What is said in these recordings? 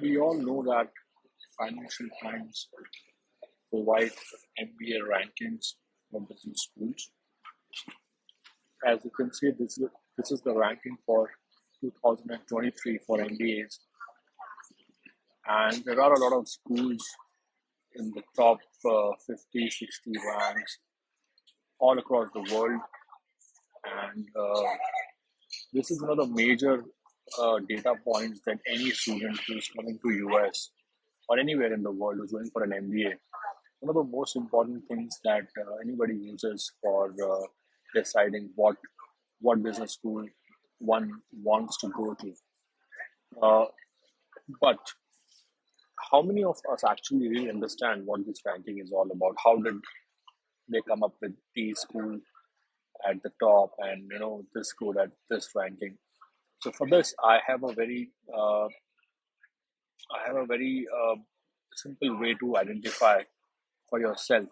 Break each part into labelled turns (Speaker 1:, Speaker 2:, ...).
Speaker 1: We all know that Financial Times provide MBA rankings for business schools. As you can see, this is the ranking for 2023 for MBAs, and there are a lot of schools in the top 50, 60 ranks all across the world, and this is one of the major data points that any student who's coming to US or anywhere in the world who's going for an MBA, one of the most important things that anybody uses for deciding what business school one wants to go to. Uh, but how many of us actually really understand what this ranking is all about? How did they come up with these school at the top, and this school at this ranking? So for this, I have a very simple way to identify for yourself.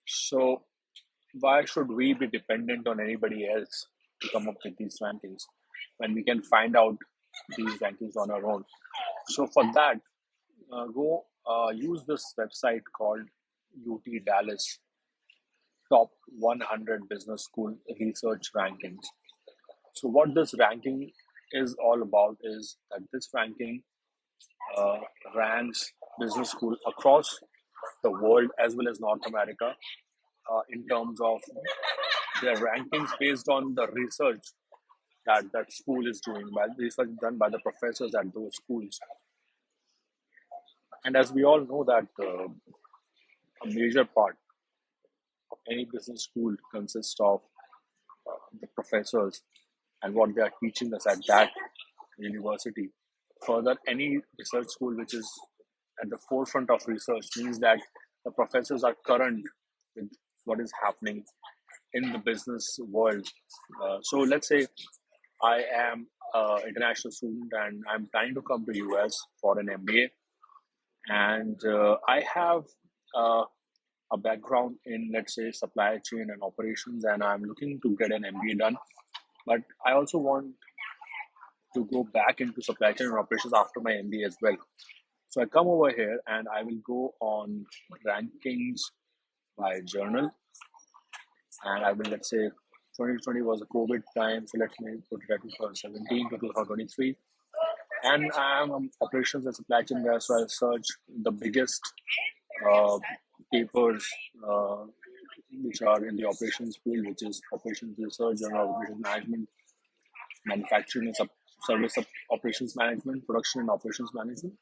Speaker 1: So why should we be dependent on anybody else to come up with these rankings when we can find out these rankings on our own? So for that, go use this website called UT Dallas Top 100 Business School Research Rankings. So what this ranking is all about is that this ranking uh, ranks business school across the world as well as North America in terms of their rankings based on the research that school is doing, by research done by the professors at those schools. And as we all know that a major part of any business school consists of the professors and what they are teaching us at that university. Further, any research school which is at the forefront of research means that the professors are current with what is happening in the business world. So let's say I am an international student and I'm planning to come to US for an MBA, and I have uh, a background in, let's say, supply chain and operations, and I'm looking to get an MBA done. But I also want to go back into supply chain and operations after my MBA as well. So I come over here and I will go on rankings by journal, and I will, let's say, 2020 was a COVID time, so let me put it at 2017 to 2023. And I'm operations and supply chain guy, so I search the biggest uh, papers which are in the operations field, which is operations research, general operations management, manufacturing and service operations management, production and operations management.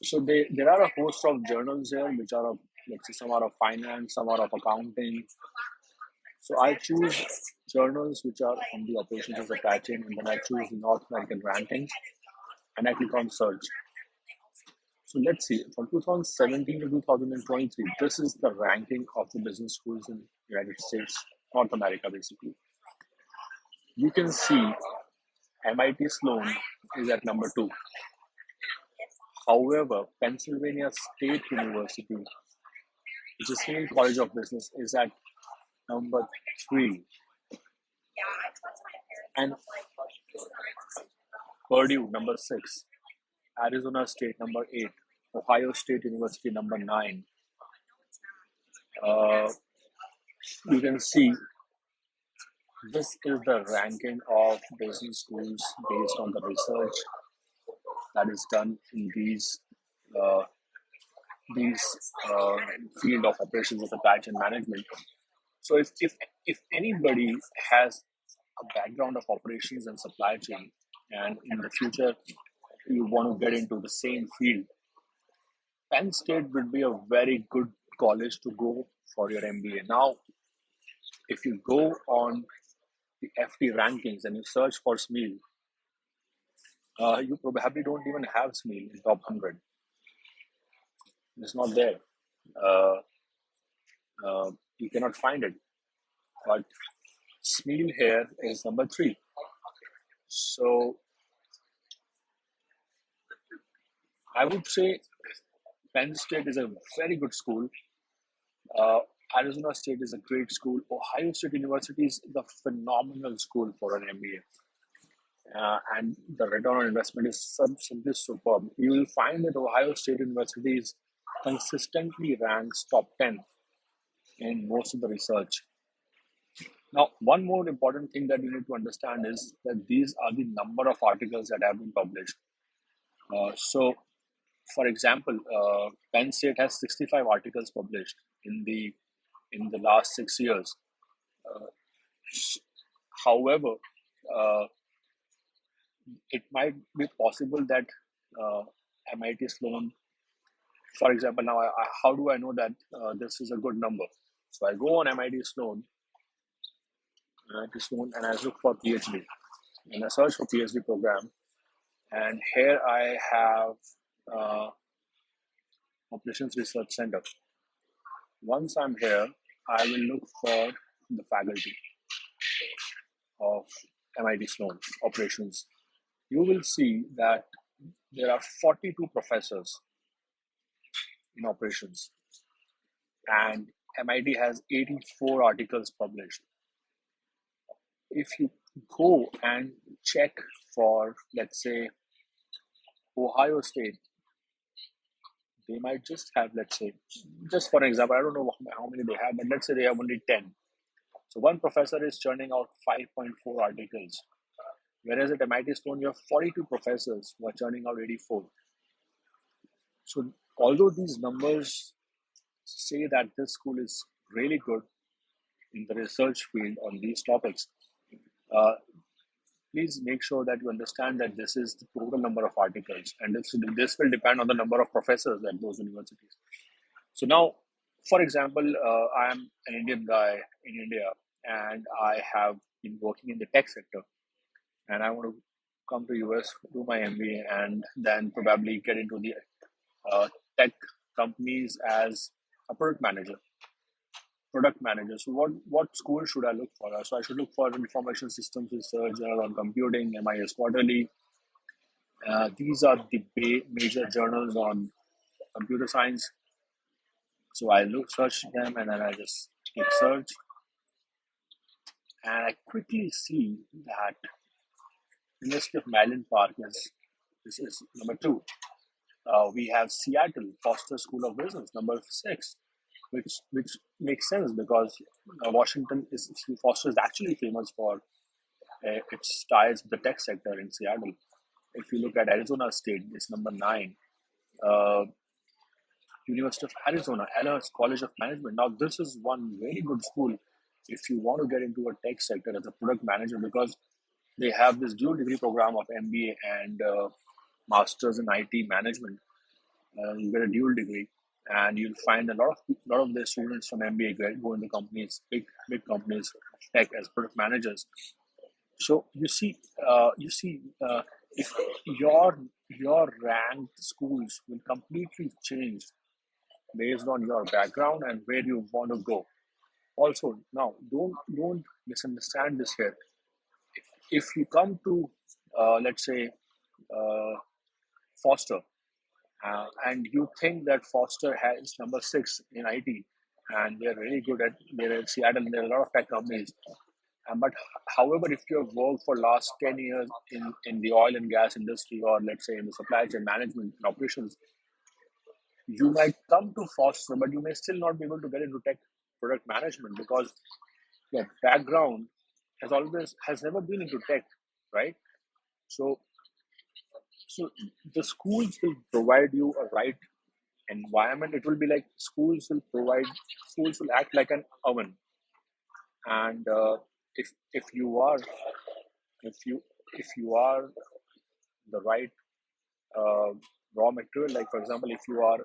Speaker 1: So there are a host of journals here, which are of, let's say, some are of finance, some are of accounting. So I choose journals which are from the operations and supply chain, and then I choose the North American rankings, and I click on search. So let's see, from 2017 to 2023, this is the ranking of the business schools in United States, North America, basically. You can see MIT Sloan is at number two. However, Pennsylvania State University, which is Hill College of Business, is at number three, and Purdue number six, Arizona State number eight, Ohio State University number nine. Uh, you can see this is the ranking of business schools based on the research that is done in uh, these uh, field of operations and supply chain management. So if anybody has a background of operations and supply chain, and in the future you want to get into the same field, Penn State would be a very good college to go for your MBA. Now, if you go on the FT rankings and you search for SMEAL, you probably don't even have SMEAL in top 100. It's not there. Uh, you cannot find it. But SMEAL here is number three. So I would say Penn State is a very good school. Uh, Arizona State is a great school. Ohio State University is the phenomenal school for an MBA. and the return on investment is simply superb. You will find that Ohio State University is consistently ranks top 10 in most of the research. Now, one more important thing that you need to understand is that these are the number of articles that have been published. So, for example, Penn State has 65 articles published in the last 6 years. However, uh, it might be possible that uh, MIT Sloan, for example, now how do I know that this is a good number? So I go on MIT Sloan, and I look for PhD, and I search for PhD program, and here I have uh, Operations Research Center. Once I'm here, I will look for the faculty of MIT Sloan Operations. You will see that there are 42 professors in operations, and MIT has 84 articles published. If you go and check for, let's say, Ohio State, they might just have, let's say, just for example, I don't know how many they have, but let's say they have only 10. So one professor is churning out 5.4 articles, whereas at MIT Stone, you have 42 professors who are churning out 84. So although these numbers say that this school is really good in the research field on these topics, uh, please make sure that you understand that this is the total number of articles, and this will depend on the number of professors at those universities. So now, for example, I am an Indian guy in India, and I have been working in the tech sector, and I want to come to US, do my MBA, and then probably get into the uh, tech companies as a product manager. So what school should I look for? So I should look for information systems research, journal on computing, MIS quarterly. These are the major journals on computer science. So I look search them, and then I just click search, and I quickly see that University of Maryland Park is this is number two. We have Seattle Foster School of Business, number six, which makes sense because Washington is Foster is actually famous for its ties with the tech sector in Seattle. If you look at Arizona State, it's number nine. Uh, University of Arizona, Ellis College of Management. Now, this is one very good school if you want to get into a tech sector as a product manager because they have this dual degree program of MBA and masters in IT management. You get a dual degree, and you'll find a lot of the students from MBA go into companies, big companies, tech as product managers. So you see, if your ranked schools will completely change based on your background and where you want to go. Also, now don't misunderstand this here. If you come to let's say uh, Foster, and you think that Foster has number six in IT, and they're really good at they're in Seattle, and there are a lot of tech companies. But however, if you have worked for last 10 years in the oil and gas industry, or let's say in the supply chain management and operations, you might come to Foster, but you may still not be able to get into tech product management because your background has never been into tech, right? So so the schools will provide you a right environment. It will be like schools will act like an oven, and if you are if you if you are the right uh, raw material, like for example, if you are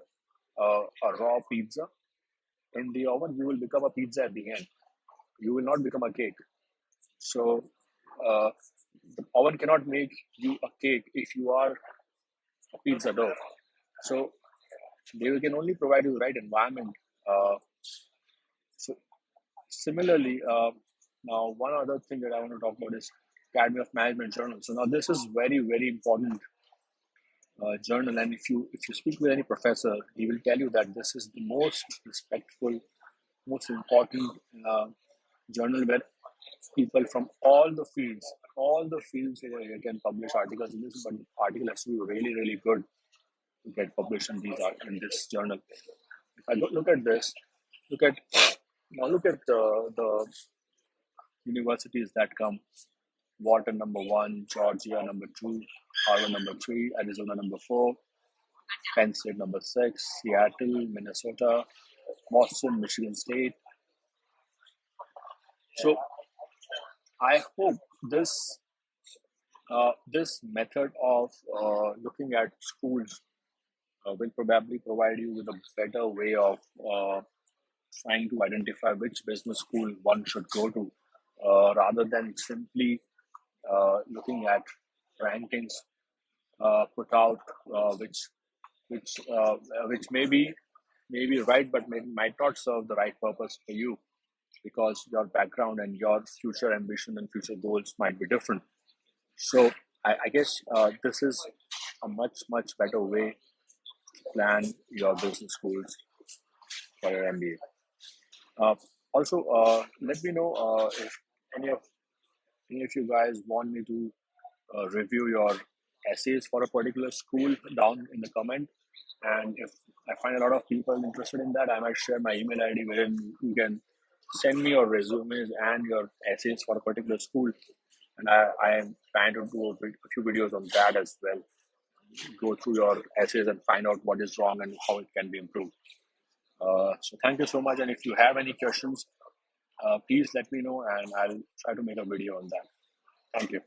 Speaker 1: a raw pizza in the oven, you will become a pizza at the end. You will not become a cake. So uh, the oven cannot make you a cake if you are a pizza dough. So they can only provide you the right environment. So similarly, now one other thing that I want to talk about is Academy of Management Journal. So now this is very important journal, and if you speak with any professor, he will tell you that this is the most respectful, most important journal where people from all the fields over here can publish articles in this, but the article has to be really, really good to get published in in this journal. If I look at this, look at look at the universities that come. Wharton number one, Georgia number two, Harvard number three, Arizona number four, Penn State number six, Seattle, Minnesota, Boston, Michigan State. So I hope this method of looking at schools will probably provide you with a better way of trying to identify which business school one should go to, rather than simply looking at rankings put out, which may be right, but might not serve the right purpose for you because your background and your future ambition and future goals might be different. So I guess this is a much better way to plan your business schools for your MBA. Also, let me know if any of any of you guys want me to review your essays for a particular school down in the comment. And if I find a lot of people interested in that, I might share my email ID wherein you can send me your resumes and your essays for a particular school. And I am trying to do a few videos on that as well. Go through your essays and find out what is wrong and how it can be improved. So thank you so much. And if you have any questions, please let me know and I'll try to make a video on that. Thank you.